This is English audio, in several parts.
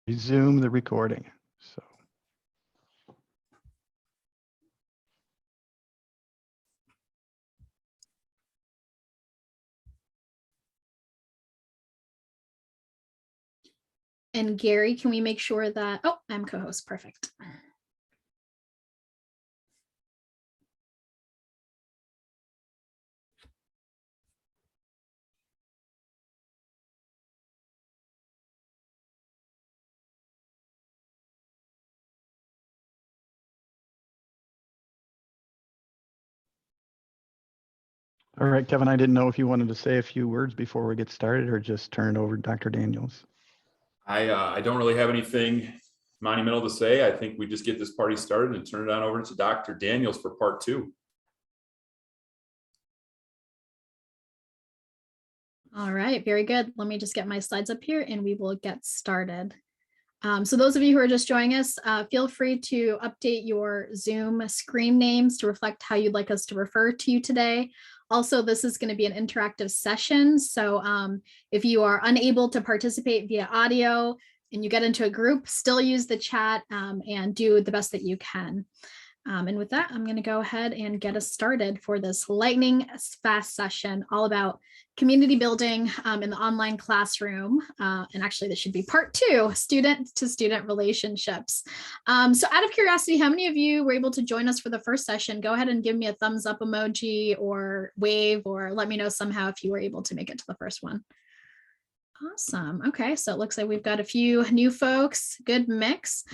resume the recording. So. And Gary, can we make sure that, oh, I'm co-host, perfect. All right, Kevin, I didn't know if you wanted to say a few words before we get started or just turn it over to Dr. Daniels. I don't really have anything monumental to say. I think we just get this party started and turn it on over to Dr. Daniels for part 2. All right, very good. Let me just get my slides up here and we will get started. So those of you who are just joining us, feel free to update your Zoom screen names to reflect how you'd like us to refer to you today. Also, this is going to be an interactive session. So if you are unable to participate via audio and you get into a group, still use the chat and do the best that you can. And with that, I'm going to go ahead and get us started for this lightning fast session all about community building in the online classroom. And actually, this should be part 2, student to student relationships. So out of curiosity, how many of you were able to join us for the first session? Go ahead and give me a thumbs up emoji or wave, or let me know somehow if you were able to make it to the first one. Awesome. Okay, so it looks like we've got a few new folks. Good mix.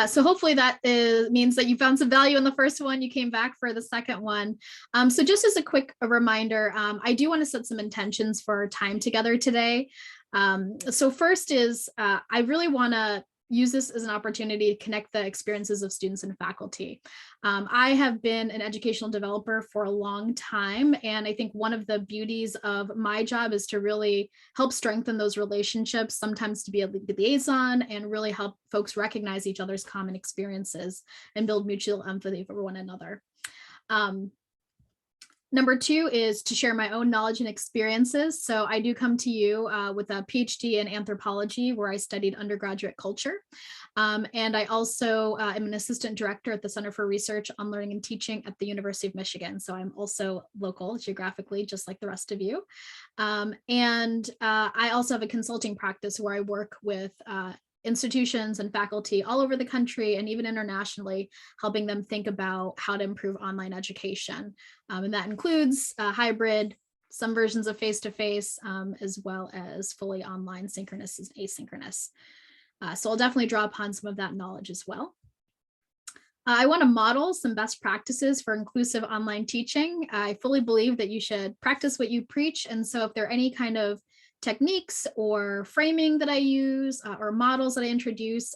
So hopefully that means that you found some value in the first one. You came back for the second one. So just as a quick reminder, I do want to set some intentions for our time together today. So first is I really want to use this as an opportunity to connect the experiences of students and faculty. I have been an educational developer for a long time, and I think one of the beauties of my job is to really help strengthen those relationships, sometimes to be a liaison and really help folks recognize each other's common experiences and build mutual empathy for one another. Number 2 is to share my own knowledge and experiences. So I do come to you with a PhD in anthropology, where I studied undergraduate culture. And I also am an assistant director at the Center for Research on Learning and Teaching at the University of Michigan. So I'm also local geographically, just like the rest of you. And I also have a consulting practice where I work with institutions and faculty all over the country and even internationally, helping them think about how to improve online education. And that includes hybrid, some versions of face-to-face, as well as fully online, synchronous and asynchronous. So I'll definitely draw upon some of that knowledge as well. I want to model some best practices for inclusive online teaching. I fully believe that you should practice what you preach. And so if there are any kind of techniques or framing that I use or models that I introduce,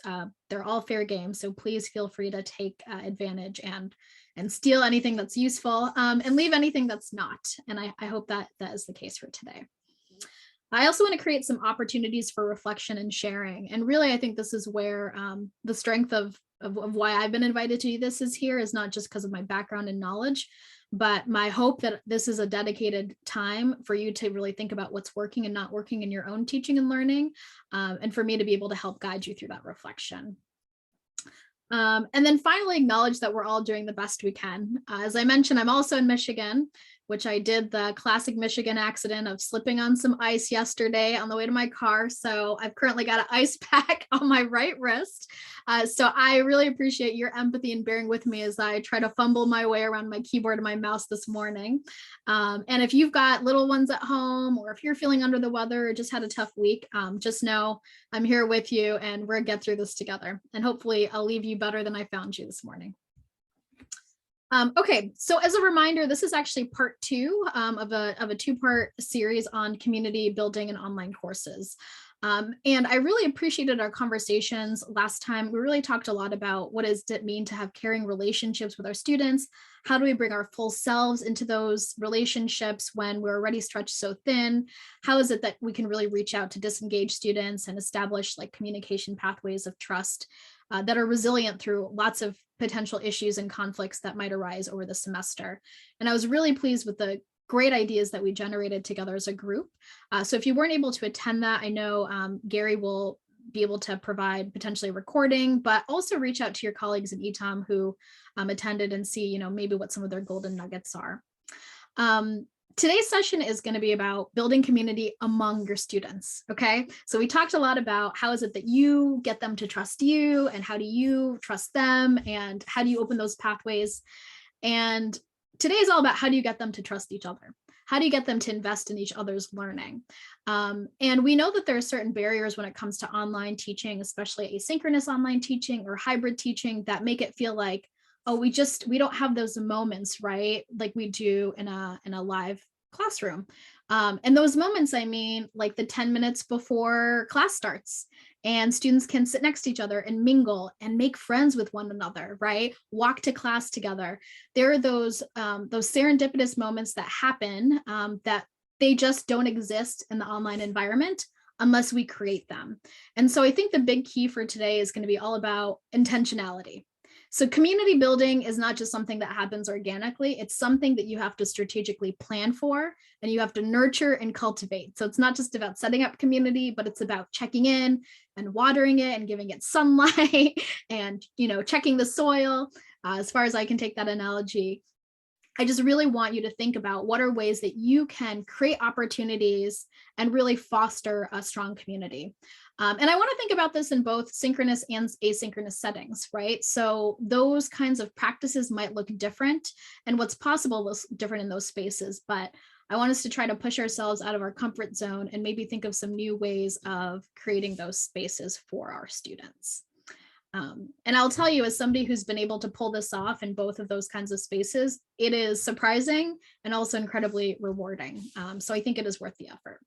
they're all fair game. So please feel free to take advantage and steal anything that's useful and leave anything that's not. And I hope that that is the case for today. I also want to create some opportunities for reflection and sharing. And really, I think this is where the strength of why I've been invited to do this is here, is not just because of my background and knowledge, but my hope that this is a dedicated time for you to really think about what's working and not working in your own teaching and learning, and for me to be able to help guide you through that reflection. And then finally, acknowledge that we're all doing the best we can. As I mentioned, I'm also in Michigan, which I did the classic Michigan accident of slipping on some ice yesterday on the way to my car. So I've currently got an ice pack on my right wrist. So I really appreciate your empathy and bearing with me as I try to fumble my way around my keyboard and my mouse this morning. And if you've got little ones at home, or if you're feeling under the weather or just had a tough week, just know I'm here with you and we're gonna get through this together. And hopefully I'll leave you better than I found you this morning. Okay, so as a reminder, this is actually part 2 of a 2-part series on community building and online courses. And I really appreciated our conversations last time. We really talked a lot about what does it mean to have caring relationships with our students? How do we bring our full selves into those relationships when we're already stretched so thin? How is it that we can really reach out to disengaged students and establish like communication pathways of trust that are resilient through lots of potential issues and conflicts that might arise over the semester? And I was really pleased with the great ideas that we generated together as a group. So if you weren't able to attend that, I know Gary will be able to provide potentially recording, but also reach out to your colleagues in ETOM who attended and see, maybe what some of their golden nuggets are. Today's session is going to be about building community among your students. Okay, so we talked a lot about how is it that you get them to trust you, and how do you trust them, and how do you open those pathways. And today is all about how do you get them to trust each other? How do you get them to invest in each other's learning? And we know that there are certain barriers when it comes to online teaching, especially asynchronous online teaching or hybrid teaching, that make it feel like, oh, we don't have those moments, right? Like we do in a live classroom. And those moments, I mean, like the 10 minutes before class starts and students can sit next to each other and mingle and make friends with one another, right? Walk to class together. There are those serendipitous moments that happen that they just don't exist in the online environment unless we create them. And so I think the big key for today is going to be all about intentionality. So community building is not just something that happens organically. It's something that you have to strategically plan for, and you have to nurture and cultivate. So it's not just about setting up community, but it's about checking in and watering it and giving it sunlight and, checking the soil. As far as I can take that analogy, I just really want you to think about what are ways that you can create opportunities and really foster a strong community. And I want to think about this in both synchronous and asynchronous settings, right? So those kinds of practices might look different, and what's possible was different in those spaces. But I want us to try to push ourselves out of our comfort zone and maybe think of some new ways of creating those spaces for our students. And I'll tell you, as somebody who's been able to pull this off in both of those kinds of spaces, it is surprising and also incredibly rewarding. So I think it is worth the effort.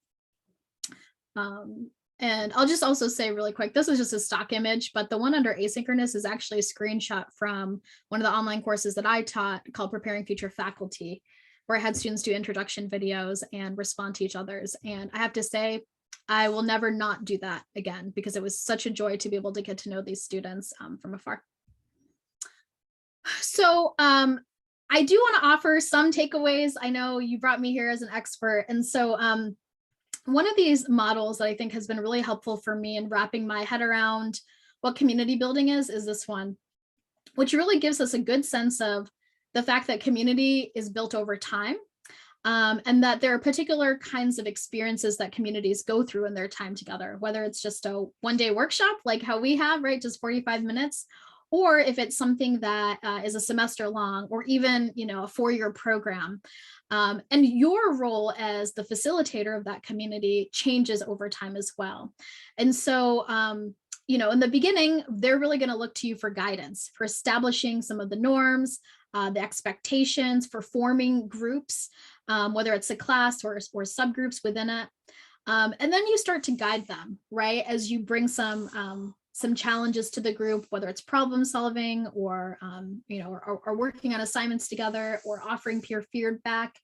And I'll just also say really quick, this is just a stock image, but the one under asynchronous is actually a screenshot from one of the online courses that I taught called Preparing Future Faculty, where I had students do introduction videos and respond to each other's. And I have to say, I will never not do that again, because it was such a joy to be able to get to know these students from afar. So I do want to offer some takeaways. I know you brought me here as an expert. And so one of these models that I think has been really helpful for me in wrapping my head around what community building is this one, which really gives us a good sense of the fact that community is built over time. And that there are particular kinds of experiences that communities go through in their time together, whether it's just a one-day workshop like how we have, right, just 45 minutes, or if it's something that is a semester long, or even, a 4-year program. And your role as the facilitator of that community changes over time as well. And so, in the beginning, they're really going to look to you for guidance, for establishing some of the norms, the expectations, for forming groups, whether it's a class or subgroups within it. And then you start to guide them, right? As you bring some challenges to the group, whether it's problem solving or, or working on assignments together or offering peer feedback.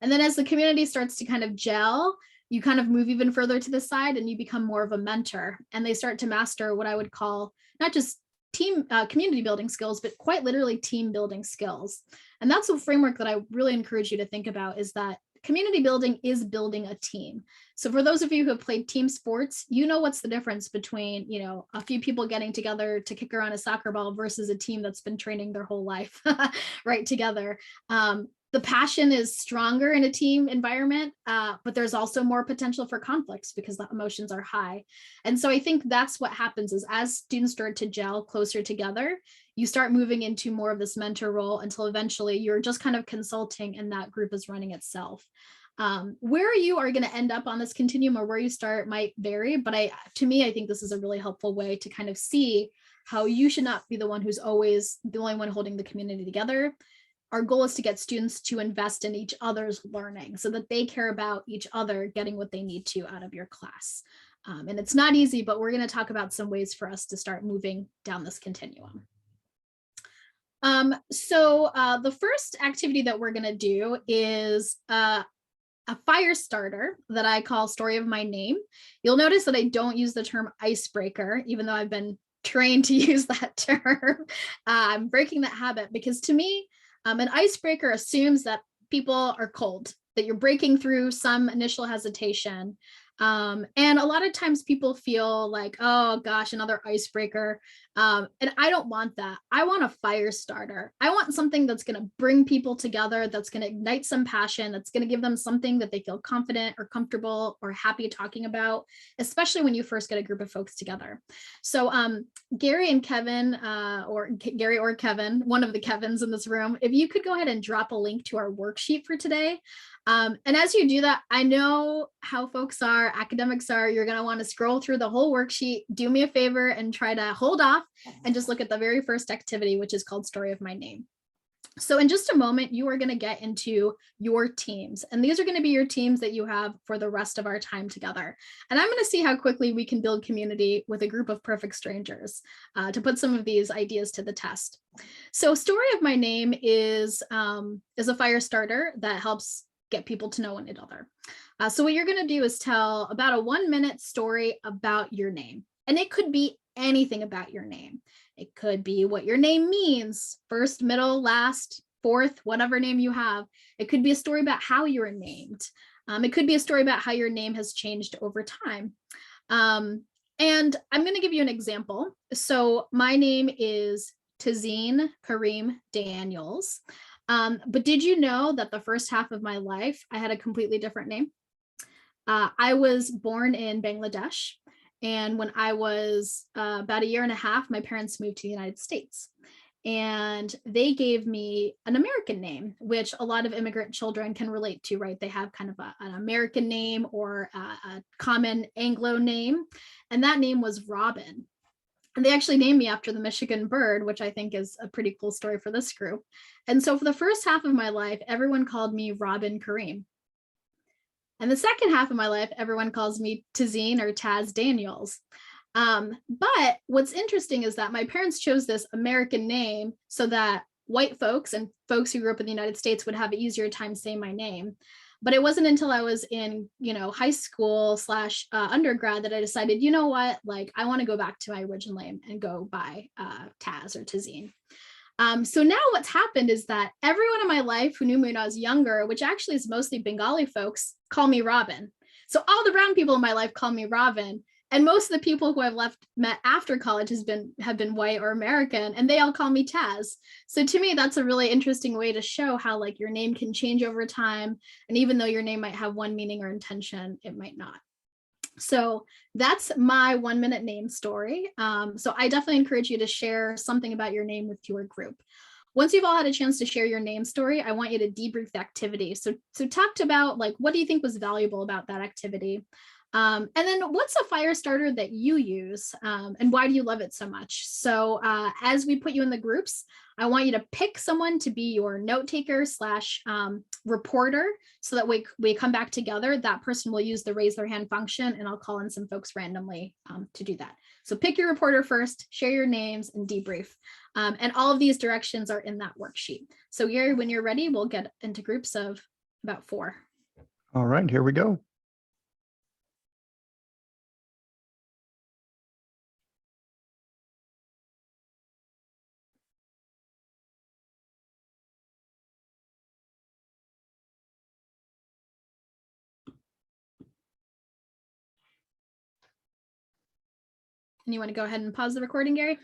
And then as the community starts to kind of gel, you kind of move even further to the side and you become more of a mentor, and they start to master what I would call not just team community building skills, but quite literally team building skills. And that's a framework that I really encourage you to think about, is that community building is building a team. So for those of you who have played team sports, what's the difference between, a few people getting together to kick around a soccer ball versus a team that's been training their whole life right together. The passion is stronger in a team environment, but there's also more potential for conflicts because the emotions are high. And so I think that's what happens is as students start to gel closer together, you start moving into more of this mentor role until eventually you're just kind of consulting and that group is running itself. Where you are going to end up on this continuum or where you start might vary, but to me, I think this is a really helpful way to kind of see how you should not be the one who's always the only one holding the community together. Our goal is to get students to invest in each other's learning so that they care about each other getting what they need to out of your class. And it's not easy, but we're going to talk about some ways for us to start moving down this continuum. So the first activity that we're going to do is a fire starter that I call Story of My Name. You'll notice that I don't use the term icebreaker, even though I've been trained to use that term. I'm breaking that habit because to me, an icebreaker assumes that people are cold, that you're breaking through some initial hesitation. And a lot of times people feel like, oh gosh, another icebreaker. And I don't want that. I want a fire starter. I want something that's going to bring people together, that's going to ignite some passion, that's going to give them something that they feel confident or comfortable or happy talking about, especially when you first get a group of folks together. So Gary and Kevin, or Gary or Kevin, one of the Kevins in this room, if you could go ahead and drop a link to our worksheet for today. And as you do that, I know how folks are, academics are, you're going to want to scroll through the whole worksheet. Do me a favor and try to hold off and just look at the very first activity, which is called Story of My Name. So in just a moment, you are going to get into your teams, and these are going to be your teams that you have for the rest of our time together. And I'm going to see how quickly we can build community with a group of perfect strangers to put some of these ideas to the test. So Story of My Name is a fire starter that helps get people to know one another. So what you're going to do is tell about a 1-minute story about your name. And it could be anything about your name. It could be what your name means, first, middle, last, fourth, whatever name you have. It could be a story about how you were named. It could be a story about how your name has changed over time. And I'm going to give you an example. So my name is Tazeen Kareem Daniels. But did you know that the first half of my life, I had a completely different name? I was born in Bangladesh. And when I was about 1.5 years, my parents moved to the United States. And they gave me an American name, which a lot of immigrant children can relate to, right? They have kind of an American name or a common Anglo name. And that name was Robin. And they actually named me after the Michigan bird, which I think is a pretty cool story for this group. And so for the first half of my life, everyone called me Robin Kareem. And the second half of my life, everyone calls me Tazeen or Taz Daniels. But what's interesting is that my parents chose this American name so that white folks and folks who grew up in the United States would have an easier time saying my name. But it wasn't until I was in, high school / undergrad that I decided, you know what, like I want to go back to my original name and go by Taz or Tazeen. So now what's happened is that everyone in my life who knew me when I was younger, which actually is mostly Bengali folks, call me Robin. So all the brown people in my life call me Robin. And most of the people who I've met after college have been white or American, and they all call me Taz. So to me, that's a really interesting way to show how like your name can change over time. And even though your name might have one meaning or intention, it might not. So that's my 1-minute name story. So I definitely encourage you to share something about your name with your group. Once you've all had a chance to share your name story, I want you to debrief the activity. So talked about like, what do you think was valuable about that activity? And then what's a fire starter that you use and why do you love it so much? So as we put you in the groups, I want you to pick someone to be your note taker / reporter so that we come back together. That person will use the raise their hand function and I'll call in some folks randomly to do that. So pick your reporter first, share your names and debrief. And all of these directions are in that worksheet. So Gary, when you're ready, we'll get into groups of about 4. All right, here we go. And you want to go ahead and pause the recording, Gary?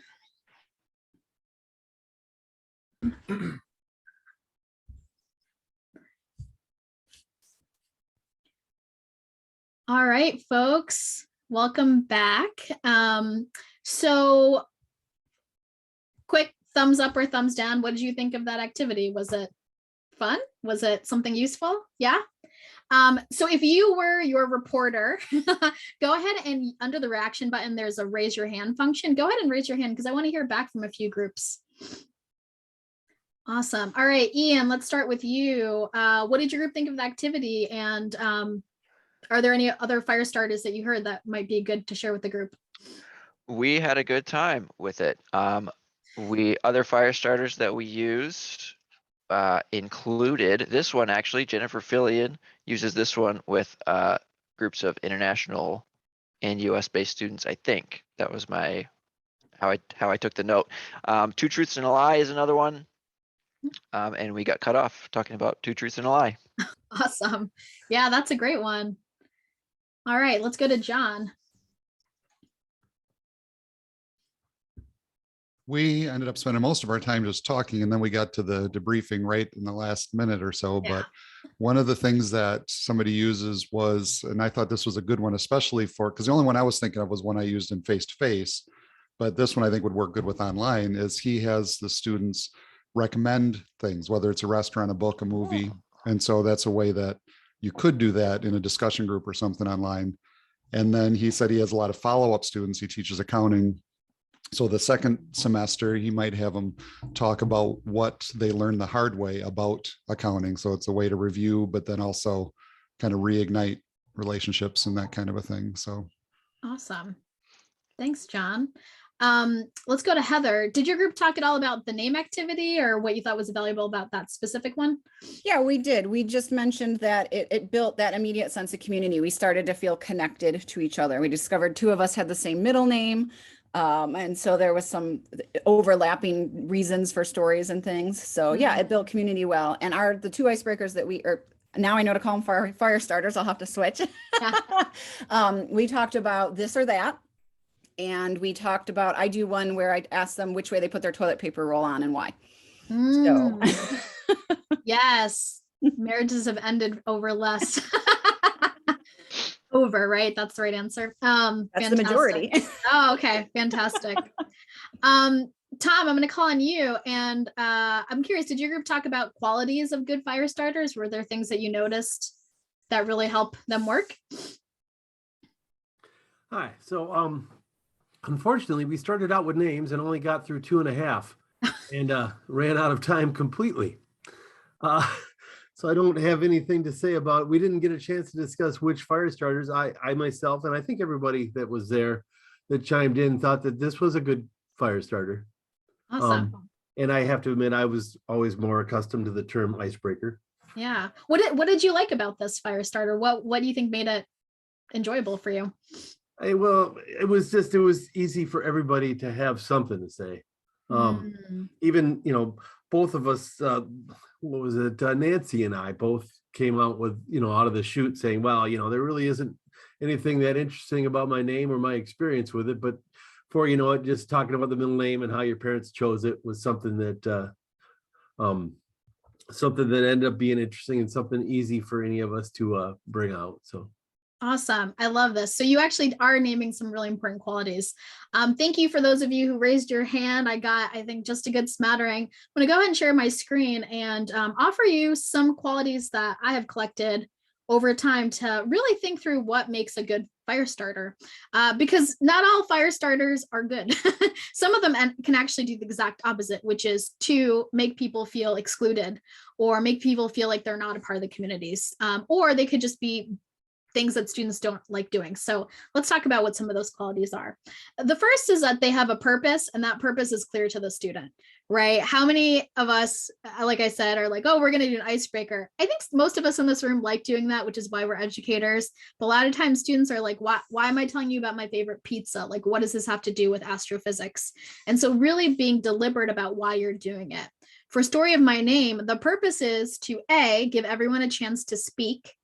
All right, folks, welcome back. So quick thumbs up or thumbs down. What did you think of that activity? Was it fun? Was it something useful? Yeah. So if you were your reporter, go ahead and under the reaction button, there's a raise your hand function. Go ahead and raise your hand because I want to hear back from a few groups. Awesome. All right, Ian, let's start with you. What did your group think of the activity? And are there any other fire starters that you heard that might be good to share with the group? We had a good time with it. Other fire starters that we used included this one actually. Jennifer Fillion uses this one with groups of international and US based students. I think that was how I took the note. 2 truths and a lie is another one. And we got cut off talking about 2 truths and a lie. Awesome. Yeah, that's a great one. All right, let's go to John. We ended up spending most of our time just talking, and then we got to the debriefing right in the last minute or so. Yeah. But one of the things that somebody uses was, and I thought this was a good one, especially for, because the only one I was thinking of was one I used in face-to-face, but this one I think would work good with online, is he has the students recommend things, whether it's a restaurant, a book, a movie. And so that's a way that you could do that in a discussion group or something online. And then he said he has a lot of follow-up students. He teaches accounting. So the second semester, he might have them talk about what they learned the hard way about accounting. So it's a way to review, but then also kind of reignite relationships and that kind of a thing. So Awesome. Thanks, John. Let's go to Heather. Did your group talk at all about the name activity or what you thought was valuable about that specific one? Yeah, we did. We just mentioned that it built that immediate sense of community. We started to feel connected to each other. We discovered 2 of us had the same middle name. And so there was some overlapping reasons for stories and things. So yeah, it built community well. And the 2 icebreakers that now I know to call them fire starters. I'll have to switch. We talked about this or that. And we talked about, I do one where I ask them which way they put their toilet paper roll on and why. So yes, marriages have ended over less. Over, right? That's the right answer. that's fantastic. the majority. Oh, okay. Fantastic. Tom, I'm going to call on you. And I'm curious, did your group talk about qualities of good fire starters? Were there things that you noticed that really help them work? Hi. So unfortunately, we started out with names and only got through 2.5 and ran out of time completely. So I don't have anything to say about it. We didn't get a chance to discuss which fire starters. I myself, and I think everybody that was there that chimed in thought that this was a good fire starter. Awesome. And I have to admit, I was always more accustomed to the term icebreaker. Yeah. What did you like about this fire starter? What do you think made it enjoyable for you? Well, it was easy for everybody to have something to say. Even, both of us, what was it? Nancy and I both came out with, out of the chute saying, well, there really isn't anything that interesting about my name or my experience with it. But for, just talking about the middle name and how your parents chose it was something that ended up being interesting and something easy for any of us to bring out. So. Awesome. I love this. So you actually are naming some really important qualities. Thank you for those of you who raised your hand. I think, just a good smattering. I'm going to go ahead and share my screen and offer you some qualities that I have collected over time to really think through what makes a good fire starter, because not all fire starters are good. Some of them can actually do the exact opposite, which is to make people feel excluded or make people feel like they're not a part of the communities, or they could just be things that students don't like doing. So let's talk about what some of those qualities are. The first is that they have a purpose, and that purpose is clear to the student, right? How many of us, like I said, are like, oh, we're going to do an icebreaker. I think most of us in this room like doing that, which is why we're educators. But a lot of times students are like, why am I telling you about my favorite pizza? Like, what does this have to do with astrophysics? And so really being deliberate about why you're doing it. For Story of My Name, the purpose is to A, give everyone a chance to speak,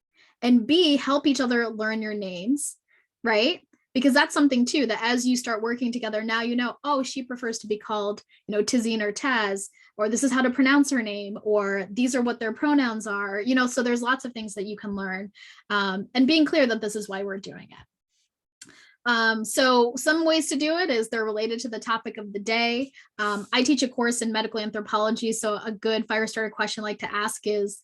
and B, help each other learn your names, right? Because that's something too, that as you start working together, now oh, she prefers to be called, Tizine or Taz, or this is how to pronounce her name, or these are what their pronouns are, so there's lots of things that you can learn, and being clear that this is why we're doing it. So some ways to do it is they're related to the topic of the day. I teach a course in medical anthropology, so a good fire starter question I like to ask is,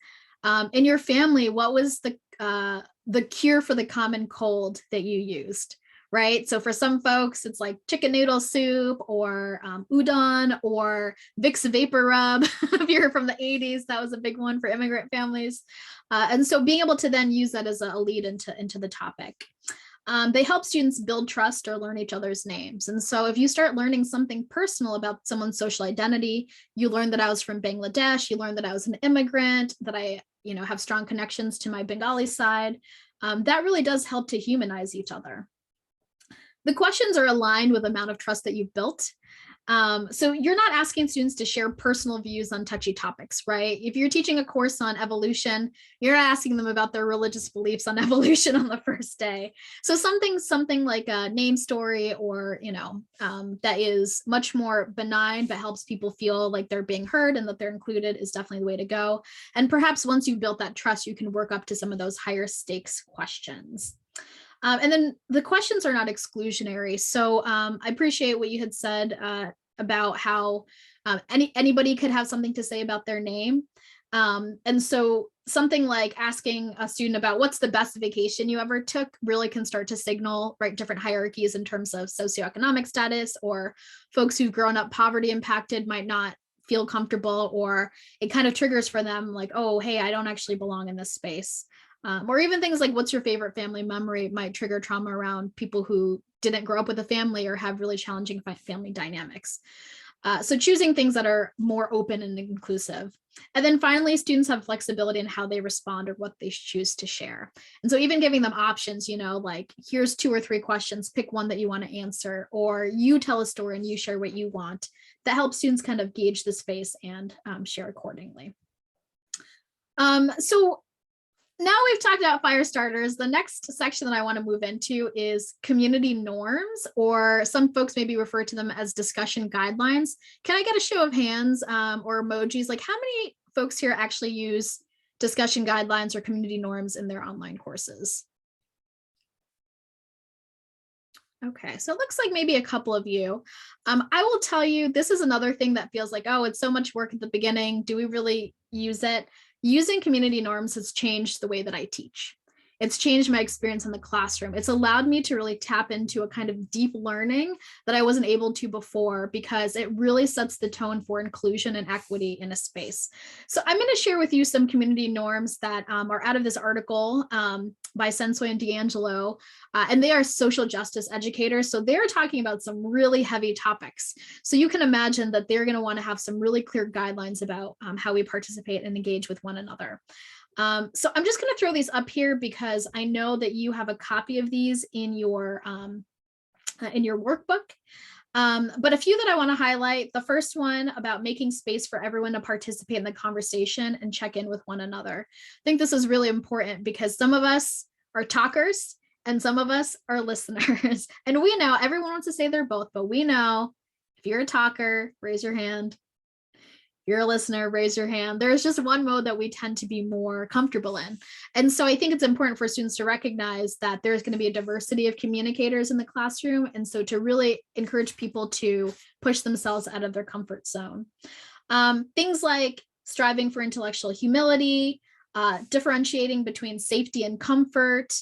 in your family, what was the cure for the common cold that you used, right? So for some folks, it's like chicken noodle soup or udon or Vicks Vapor Rub. If you're from the 80s, that was a big one for immigrant families. And so being able to then use that as a lead into the topic. They help students build trust or learn each other's names. And so if you start learning something personal about someone's social identity, you learn that I was from Bangladesh, you learn that I was an immigrant, that I have strong connections to my Bengali side, that really does help to humanize each other. The questions are aligned with the amount of trust that you've built. So you're not asking students to share personal views on touchy topics, right? If you're teaching a course on evolution, you're not asking them about their religious beliefs on evolution on the first day. So something like a name story, or that is much more benign but helps people feel like they're being heard and that they're included, is definitely the way to go. And perhaps once you've built that trust, you can work up to some of those higher stakes questions. And then the questions are not exclusionary. So I appreciate what you had said about how anybody could have something to say about their name. And so something like asking a student about what's the best vacation you ever took really can start to signal, right, different hierarchies in terms of socioeconomic status, or folks who've grown up poverty impacted might not feel comfortable, or it kind of triggers for them like, oh, hey, I don't actually belong in this space. Or even things like what's your favorite family memory might trigger trauma around people who didn't grow up with a family or have really challenging family dynamics. So choosing things that are more open and inclusive. And then finally, students have flexibility in how they respond or what they choose to share. And so even giving them options, like here's 2 or 3 questions, pick one that you want to answer, or you tell a story and you share what you want. That helps students kind of gauge the space and share accordingly. So now we've talked about fire starters. The next section that I want to move into is community norms, or some folks maybe refer to them as discussion guidelines. Can I get a show of hands or emojis? Like, how many folks here actually use discussion guidelines or community norms in their online courses? Okay, so it looks like maybe a couple of you. I will tell you, this is another thing that feels like, oh, it's so much work at the beginning. Do we really use it? Using community norms has changed the way that I teach. It's changed my experience in the classroom. It's allowed me to really tap into a kind of deep learning that I wasn't able to before, because it really sets the tone for inclusion and equity in a space. So I'm going to share with you some community norms that are out of this article by Sensoy and D'Angelo, and they are social justice educators. So they're talking about some really heavy topics. So you can imagine that they're going to want to have some really clear guidelines about how we participate and engage with one another. So I'm just going to throw these up here because I know that you have a copy of these in your workbook. But a few that I want to highlight. The first one about making space for everyone to participate in the conversation and check in with one another. I think this is really important because some of us are talkers and some of us are listeners. And we know everyone wants to say they're both, but we know if you're a talker, raise your hand. You're a listener, raise your hand. There's just one mode that we tend to be more comfortable in. And so I think it's important for students to recognize that there's going to be a diversity of communicators in the classroom. And so to really encourage people to push themselves out of their comfort zone. Things like striving for intellectual humility, differentiating between safety and comfort,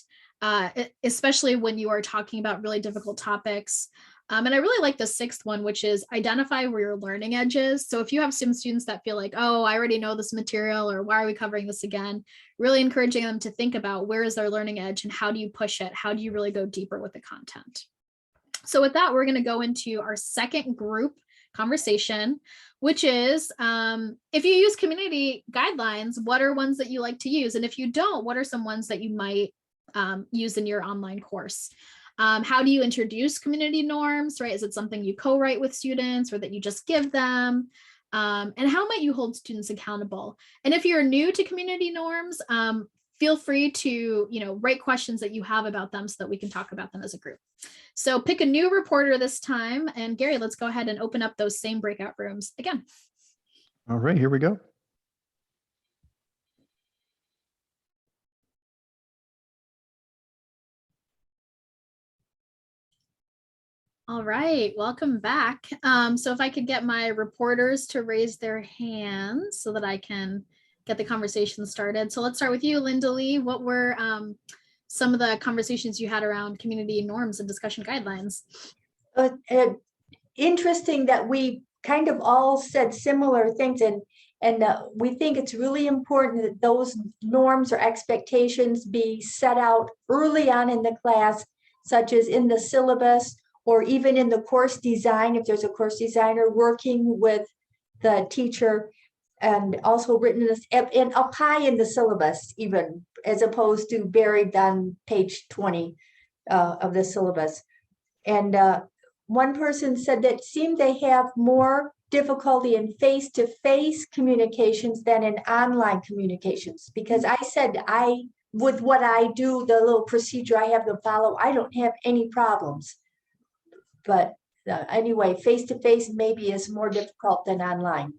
especially when you are talking about really difficult topics. And I really like the 6th one, which is identify where your learning edge is. So if you have some students that feel like, oh, I already know this material, or why are we covering this again? Really encouraging them to think about where is their learning edge and how do you push it? How do you really go deeper with the content? So with that, we're going to go into our second group conversation, which is if you use community guidelines, what are ones that you like to use? And if you don't, what are some ones that you might use in your online course? How do you introduce community norms, right? Is it something you co-write with students or that you just give them? And how might you hold students accountable? And if you're new to community norms, feel free to, write questions that you have about them so that we can talk about them as a group. So pick a new reporter this time. And Gary, let's go ahead and open up those same breakout rooms again. All right, here we go. All right, welcome back. So if I could get my reporters to raise their hands so that I can get the conversation started. So let's start with you, Linda Lee. What were some of the conversations you had around community norms and discussion guidelines? Interesting that we kind of all said similar things, and we think it's really important that those norms or expectations be set out early on in the class, such as in the syllabus, or even in the course design, if there's a course designer working with the teacher, and also written and up high in the syllabus, even as opposed to buried on page 20 of the syllabus. And one person said that seemed they have more difficulty in face-to-face communications than in online communications. Because I said with what I do, the little procedure I have to follow, I don't have any problems. But anyway, face-to-face maybe is more difficult than online.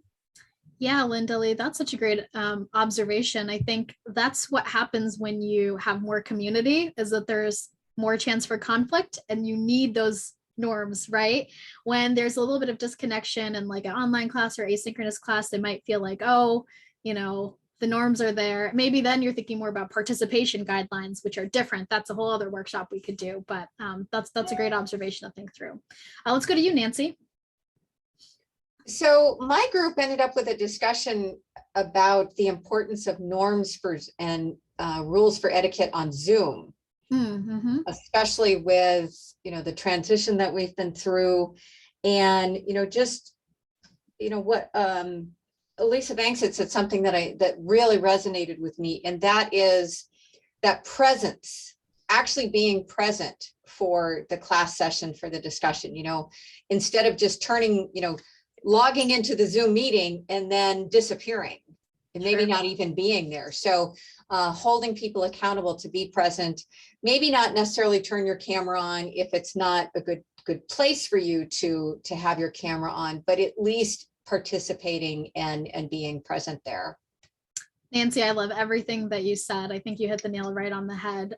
Yeah, Linda Lee, that's such a great observation. I think that's what happens when you have more community, is that there's more chance for conflict, and you need those norms, right? When there's a little bit of disconnection in like an online class or asynchronous class, they might feel like, oh, the norms are there. Maybe then you're thinking more about participation guidelines, which are different. That's a whole other workshop we could do, but that's a great observation to think through. Let's go to you, Nancy. So my group ended up with a discussion about the importance of norms and rules for etiquette on Zoom, especially with, the transition that we've been through, and, what Lisa Banks had said, something that really resonated with me, and that is that presence, actually being present for the class session, for the discussion, instead of just turning, logging into the Zoom meeting and then disappearing and maybe not even being there. So holding people accountable to be present, maybe not necessarily turn your camera on if it's not a good place for you to have your camera on, but at least participating and being present there. Nancy, I love everything that you said. I think you hit the nail right on the head.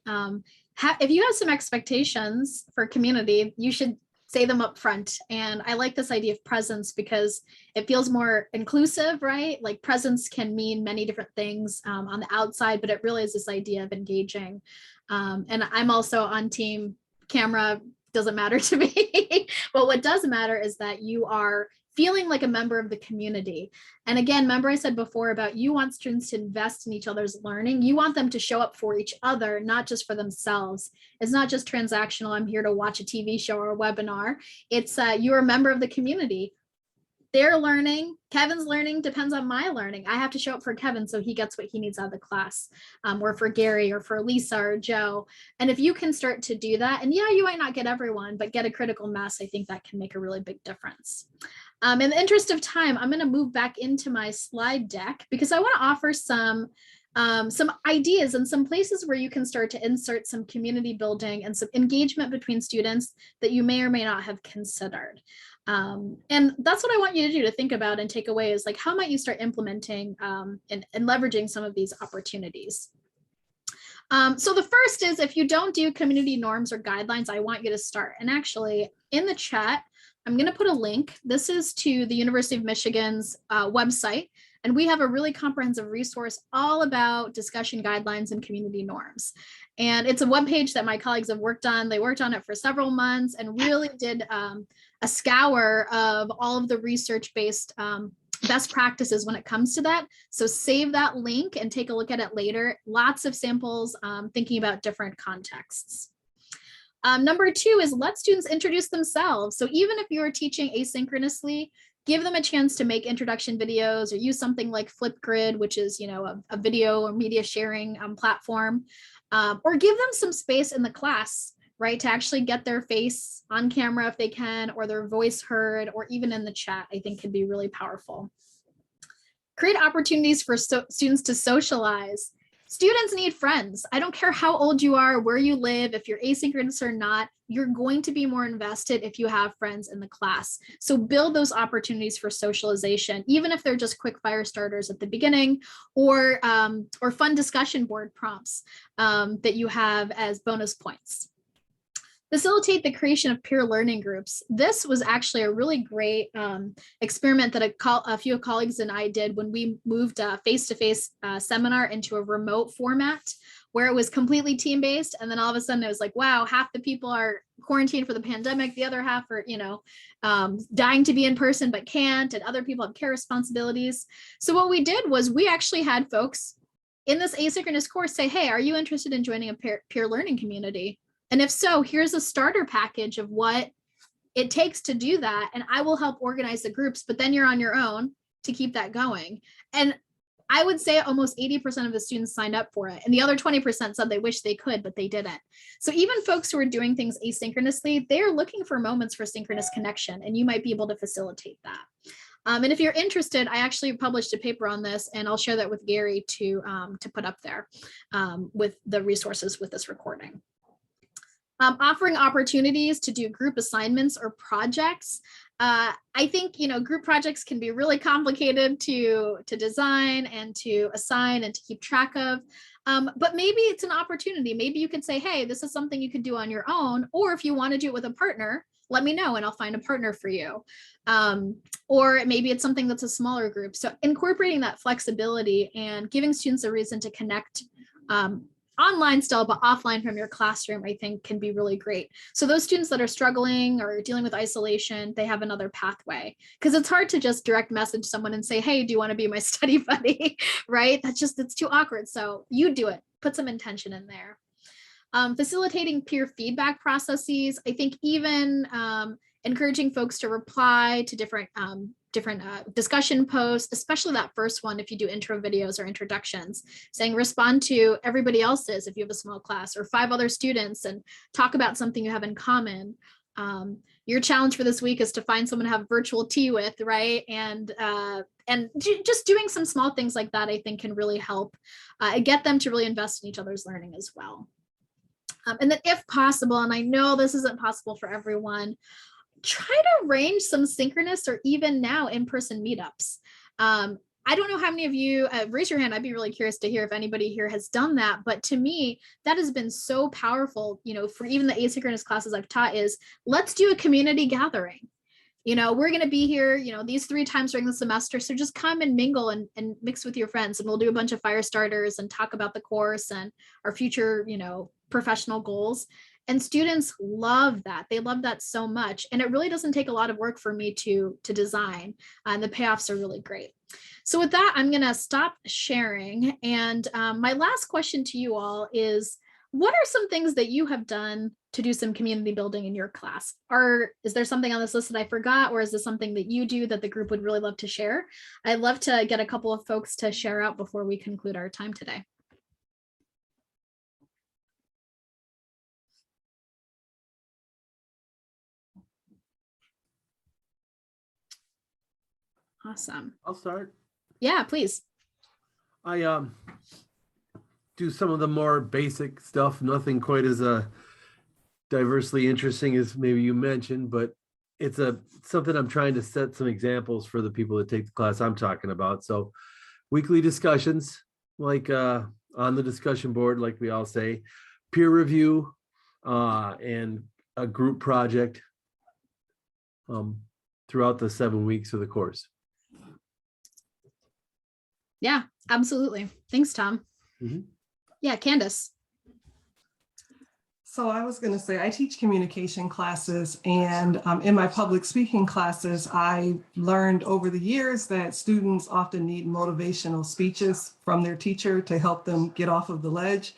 If you have some expectations for community, you should say them up front. And I like this idea of presence because it feels more inclusive, right? Like presence can mean many different things on the outside, but it really is this idea of engaging. And I'm also on team camera, doesn't matter to me. But what does matter is that you are feeling like a member of the community. And again, remember I said before about you want students to invest in each other's learning. You want them to show up for each other, not just for themselves. It's not just transactional, I'm here to watch a TV show or a webinar. It's you're a member of the community. Their learning, Kevin's learning depends on my learning. I have to show up for Kevin so he gets what he needs out of the class, or for Gary or for Lisa or Joe. And if you can start to do that, and yeah, you might not get everyone, but get a critical mass, I think that can make a really big difference. In the interest of time, I'm going to move back into my slide deck because I want to offer some ideas and some places where you can start to insert some community building and some engagement between students that you may or may not have considered. And that's what I want you to do, to think about and take away, is like, how might you start implementing and leveraging some of these opportunities? So the first is, if you don't do community norms or guidelines, I want you to start. And actually in the chat, I'm going to put a link. This is to the University of Michigan's website, and we have a really comprehensive resource all about discussion guidelines and community norms. And it's a webpage that my colleagues have worked on. They worked on it for several months and really did a scour of all of the research-based best practices when it comes to that. So save that link and take a look at it later. Lots of samples thinking about different contexts. Number two is let students introduce themselves. So even if you're teaching asynchronously, give them a chance to make introduction videos or use something like Flipgrid, which is, a video or media sharing platform, or give them some space in the class, right, to actually get their face on camera if they can, or their voice heard, or even in the chat, I think can be really powerful. Create opportunities for students to socialize. Students need friends. I don't care how old you are, where you live, if you're asynchronous or not, you're going to be more invested if you have friends in the class. So build those opportunities for socialization, even if they're just quick fire starters at the beginning, or fun discussion board prompts that you have as bonus points. Facilitate the creation of peer learning groups. This was actually a really great experiment that a few colleagues and I did when we moved a face-to-face seminar into a remote format where it was completely team-based. And then all of a sudden it was like, wow, half the people are quarantined for the pandemic, the other half are, dying to be in person but can't, and other people have care responsibilities. So what we did was we actually had folks in this asynchronous course say, hey, are you interested in joining a peer learning community? And if so, here's a starter package of what it takes to do that. And I will help organize the groups, but then you're on your own to keep that going. And I would say almost 80% of the students signed up for it. And the other 20% said they wish they could, but they didn't. So even folks who are doing things asynchronously, they're looking for moments for synchronous connection, and you might be able to facilitate that. And if you're interested, I actually published a paper on this, and I'll share that with Gary to put up there with the resources with this recording. Offering opportunities to do group assignments or projects. I think, group projects can be really complicated to design and to assign and to keep track of. But maybe it's an opportunity. Maybe you could say, hey, this is something you could do on your own, or if you want to do it with a partner, let me know and I'll find a partner for you. Or maybe it's something that's a smaller group. So incorporating that flexibility and giving students a reason to connect online still, but offline from your classroom, I think can be really great. So those students that are struggling or dealing with isolation, they have another pathway, because it's hard to just direct message someone and say, hey, do you want to be my study buddy? Right? It's too awkward. So you do it, put some intention in there. Facilitating peer feedback processes. I think even encouraging folks to reply to different discussion posts, especially that first one, if you do intro videos or introductions, saying respond to everybody else's if you have a small class, or 5 other students, and talk about something you have in common. Your challenge for this week is to find someone to have virtual tea with, right? And just doing some small things like that, I think can really help get them to really invest in each other's learning as well. And then if possible, and I know this isn't possible for everyone, try to arrange some synchronous or even now in-person meetups. I don't know how many of you, raise your hand, I'd be really curious to hear if anybody here has done that, but to me, that has been so powerful, for even the asynchronous classes I've taught, is let's do a community gathering. We're going to be here, these 3 times during the semester. So just come and mingle and mix with your friends, and we'll do a bunch of fire starters and talk about the course and our future, professional goals. And students love that. They love that so much. And it really doesn't take a lot of work for me to design, and the payoffs are really great. So with that, I'm going to stop sharing. And my last question to you all is, what are some things that you have done to do some community building in your class? Is there something on this list that I forgot, or is this something that you do that the group would really love to share? I'd love to get a couple of folks to share out before we conclude our time today. Awesome. I'll start. Yeah, please. I do some of the more basic stuff, nothing quite as diversely interesting as maybe you mentioned, but it's something I'm trying to set some examples for the people that take the class I'm talking about. So weekly discussions, like on the discussion board, like we all say, peer review, and a group project throughout the 7 weeks of the course. Yeah, absolutely. Thanks, Tom. Mm-hmm. Yeah, Candace. So I was going to say, I teach communication classes, and in my public speaking classes, I learned over the years that students often need motivational speeches from their teacher to help them get off of the ledge.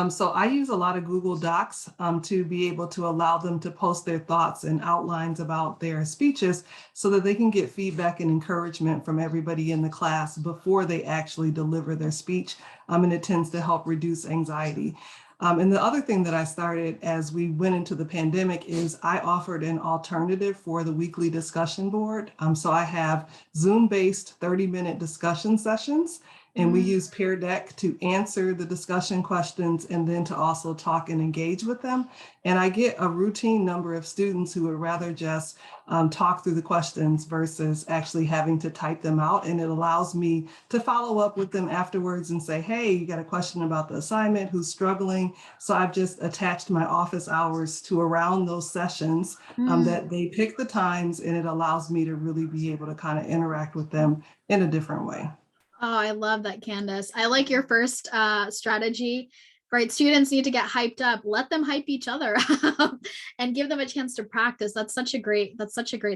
So I use a lot of Google Docs to be able to allow them to post their thoughts and outlines about their speeches so that they can get feedback and encouragement from everybody in the class before they actually deliver their speech. And it tends to help reduce anxiety. And the other thing that I started as we went into the pandemic is I offered an alternative for the weekly discussion board. So I have Zoom-based 30-minute discussion sessions, and we use Peer Deck to answer the discussion questions and then to also talk and engage with them. And I get a routine number of students who would rather just talk through the questions versus actually having to type them out. And it allows me to follow up with them afterwards and say, hey, you got a question about the assignment, who's struggling? So I've just attached my office hours to around those sessions that they pick the times, and it allows me to really be able to kind of interact with them in a different way. Oh, I love that, Candace. I like your first strategy, right? Students need to get hyped up. Let them hype each other up and give them a chance to practice. That's such a great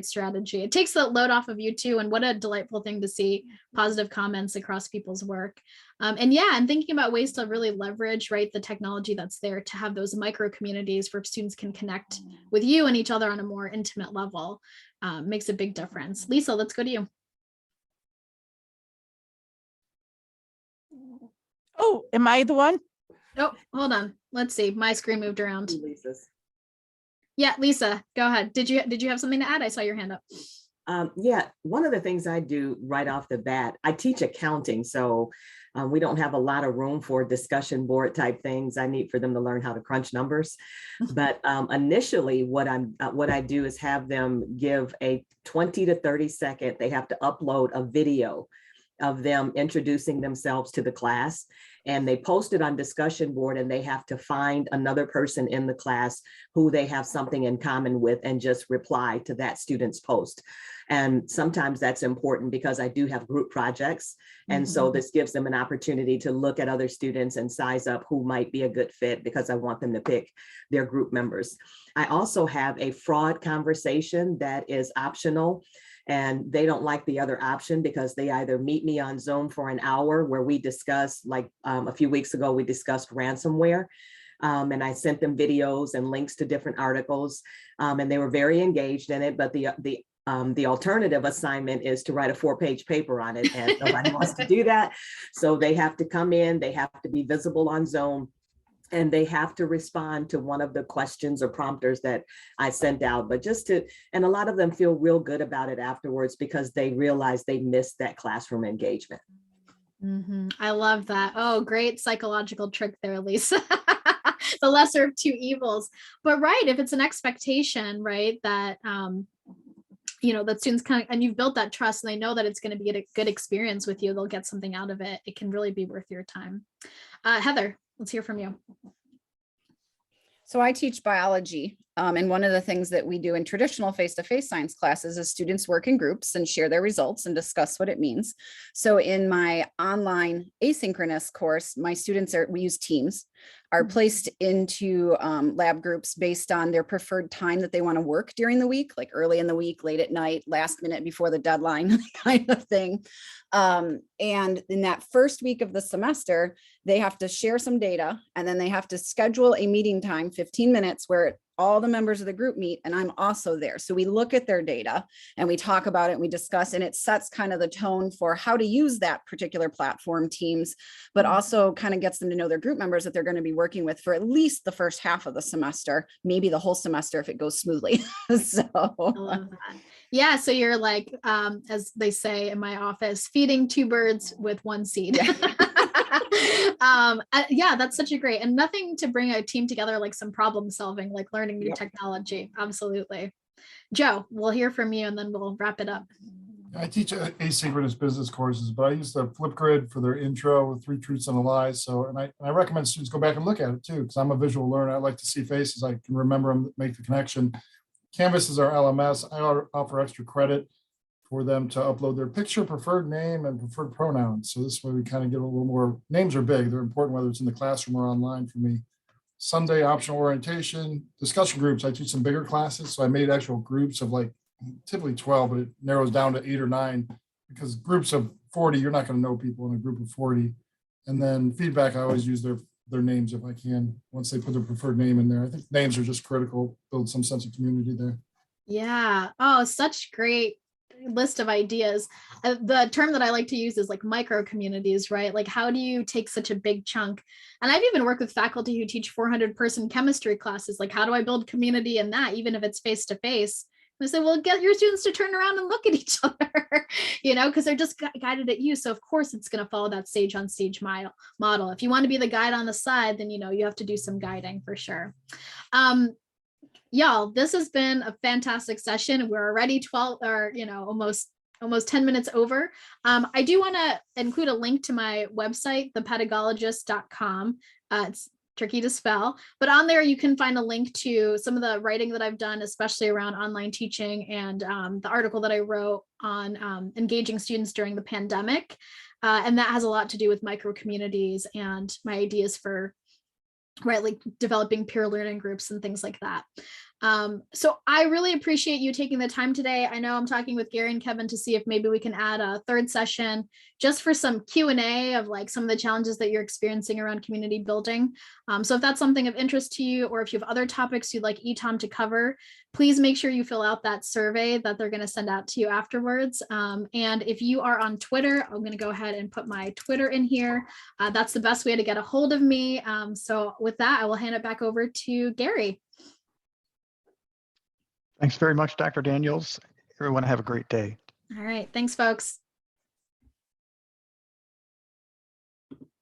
strategy. It takes the load off of you too. And what a delightful thing to see positive comments across people's work. And thinking about ways to really leverage, right, the technology that's there to have those micro communities where students can connect with you and each other on a more intimate level makes a big difference. Lisa, let's go to you. Oh, am I the one? Oh, hold on. Let's see. My screen moved around. Lisa's. Yeah, Lisa, go ahead. Did you have something to add? I saw your hand up. Yeah, one of the things I do right off the bat, I teach accounting, so we don't have a lot of room for discussion board type things. I need for them to learn how to crunch numbers. But initially, what I do is have them give a 20 to 30 second. They have to upload a video of them introducing themselves to the class, and they post it on discussion board, and they have to find another person in the class who they have something in common with and just reply to that student's post. And sometimes that's important because I do have group projects. And so this gives them an opportunity to look at other students and size up who might be a good fit, because I want them to pick their group members. I also have a fraud conversation that is optional. And they don't like the other option because they either meet me on Zoom for an hour where we discuss, like a few weeks ago, we discussed ransomware. And I sent them videos and links to different articles, and they were very engaged in it. But the alternative assignment is to write a 4-page paper on it, and nobody wants to do that. So they have to come in, they have to be visible on Zoom, and they have to respond to one of the questions or prompters that I sent out. But and a lot of them feel real good about it afterwards because they realize they missed that classroom engagement. I love that. Oh, great psychological trick there, Lisa. The lesser of two evils. But right, if it's an expectation, right, that that students and you've built that trust and they know that it's going to be a good experience with you, they'll get something out of it. It can really be worth your time. Heather, let's hear from you. So I teach biology, and one of the things that we do in traditional face-to-face science classes is students work in groups and share their results and discuss what it means. So in my online asynchronous course, my students we use teams, are placed into lab groups based on their preferred time that they want to work during the week, like early in the week, late at night, last minute before the deadline kind of thing. And in that first week of the semester, they have to share some data, and then they have to schedule a meeting time, 15 minutes, where all the members of the group meet, and I'm also there. So we look at their data and we talk about it and we discuss, and it sets kind of the tone for how to use that particular platform, Teams, but also kind of gets them to know their group members that they're going to be working with for at least the first half of the semester, maybe the whole semester if it goes smoothly. So I love that. Yeah, so you're like, as they say in my office, feeding two birds with one seed. Yeah, that's such a great, and nothing to bring a team together like some problem solving, like learning new technology. Absolutely. Joe, we'll hear from you and then we'll wrap it up. I teach asynchronous business Courses, but I use the Flipgrid for their intro with 3 truths and a lie. So, and I recommend students go back and look at it too, because I'm a visual learner. I like to see faces. I can remember them, make the connection. Canvas is our LMS. I offer extra credit for them to upload their picture, preferred name, and preferred pronouns. So this way we kind of get a little more, names are big. They're important whether it's in the classroom or online for me. Sunday optional orientation, discussion groups. I teach some bigger classes. So I made actual groups of like typically 12, but it narrows down to 8 or 9 because groups of 40, you're not going to know people in a group of 40. And then feedback, I always use their names if I can, once they put their preferred name in there. I think names are just critical, build some sense of community there. Yeah. Oh, such great list of ideas. The term that I like to use is like micro communities, right? Like how do you take such a big chunk? And I've even worked with faculty who teach 400-person chemistry classes. Like how do I build community in that, even if it's face-to-face? And I say, well, get your students to turn around and look at each other, because they're just guided at you. So of course it's going to follow that stage on stage model. If you want to be the guide on the side, then, you have to do some guiding for sure. Y'all, this has been a fantastic session. We're already 12 or, almost 10 minutes over. I do want to include a link to my website, thepedagogist.com. It's tricky to spell, but on there you can find a link to some of the writing that I've done, especially around online teaching, and the article that I wrote on engaging students during the pandemic. And that has a lot to do with micro communities and my ideas for like developing peer learning groups and things like that. So I really appreciate you taking the time today. I know I'm talking with Gary and Kevin to see if maybe we can add a third session just for some Q&A of like some of the challenges that you're experiencing around community building. So if that's something of interest to you, or if you have other topics you'd like ETOM to cover, please make sure you fill out that survey that they're going to send out to you afterwards. And if you are on Twitter, I'm going to go ahead and put my Twitter in here. That's the best way to get a hold of me. So with that, I will hand it back over to Gary. Thanks very much, Dr. Daniels. Everyone have a great day. All right. Thanks, folks.